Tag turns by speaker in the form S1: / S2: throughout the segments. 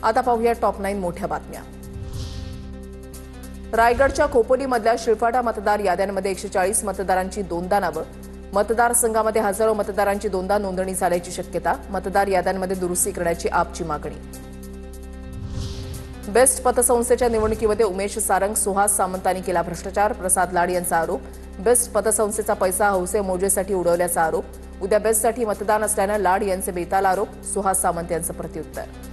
S1: आता पाहूया टॉप 9 मोठ्या बातम्या। रायगडच्या खोपोलीमधल्या शिळफाटा मतदार याद्यांमध्ये 140 मतदारांची दोनदा नावं। मतदारसंघामध्ये हजारो मतदारांची दोनदा नोंदणी झाल्याची शक्यता। मतदार याद्यांमध्ये दुरुस्ती करण्याची आपची मागणी। बेस्ट पतसंस्थेच्या निवडणुकीमध्ये उमेश सारंग, सुहास सामंतांनी केला भ्रष्टाचार। प्रसाद लाड यांचा आरोप। बेस्ट पतसंस्थेचा पैसा हौसे मौजेसाठी उडवल्याचा आरोप। उद्या बेस्टसाठी मतदान असल्यानं लाड यांचे बेताल आरोप। सुहास सामंत यांचं प्रत्युत्तर।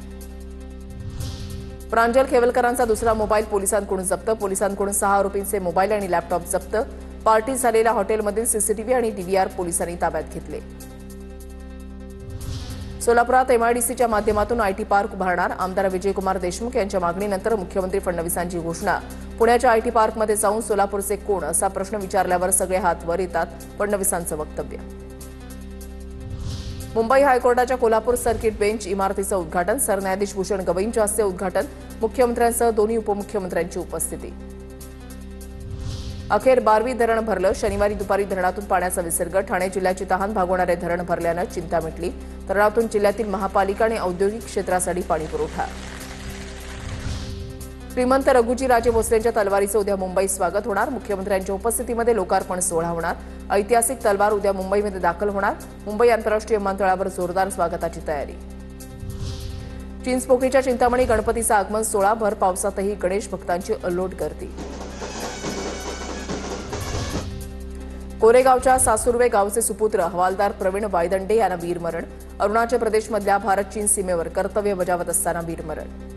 S1: प्रांजल खेवलकरांचा दुसरा मोबाईल पोलिसांकडून जप्त। पोलिसांकडून 6 आरोपींचे मोबाईल आणि लॅपटॉप जप्त। पार्टी झालेल्या हॉटेलमधील सीसीटीव्ही आणि डीव्हीआर पोलिसांनी ताब्यात घेतले। सोलापुरात एमआयडीसीच्या माध्यमातून आयटी पार्क उभारणार। आमदार विजयकुमार देशमुख यांच्या मागणीनंतर मुख्यमंत्री फडणवीसांची घोषणा। पुण्याच्या आयटी पार्कमध्ये जाऊन सोलापूरचे कोण असा प्रश्न विचारल्यावर सगळे हात वर येतात, फडणवीसांचं वक्तव्य। मुंबई हायकोर्टाच्या कोल्हापूर सर्किट बेंच इमारतीचं उद्घाटन। सरन्यायाधीश भूषण गवईंच्या हस्ते उद्घाटन। मुख्यमंत्र्यांसह दोन्ही उपमुख्यमंत्र्यांची उपस्थिती। अखेर बारवी धरण भरलं। शनिवारी दुपारी धरणातून पाण्याचा विसर्ग। ठाणे जिल्ह्याची तहान भागवणारे धरण भरल्यानं चिंता मिटली। धरणातून जिल्ह्यातील महापालिका आणि औद्योगिक क्षेत्रासाठी पाणी पुरवठा। श्रीमंत रघुजी राजे भोसलेंच्या तलवारीचं उद्या मुंबईत स्वागत होणार। मुख्यमंत्र्यांच्या उपस्थितीमध्ये लोकार्पण सोहळा होणार। ऐतिहासिक तलवार उद्या मुंबईमध्ये दाखल होणार। मुंबई आंतरराष्ट्रीय विमानतळावर जोरदार स्वागताची तयारी। चिंचपोकळीच्या चिंतामणी गणपतीचा आगमन सोहळा। भर पावसातही गणेश भक्तांची अलोट गर्दी। कोरेगावच्या सासुर्वे गावचे सुपुत्र हवालदार प्रवीण वायदंडे यांना वीरमरण। अरुणाचल प्रदेशमधल्या भारत चीन सीमेवर कर्तव्य बजावत असताना वीरमरण।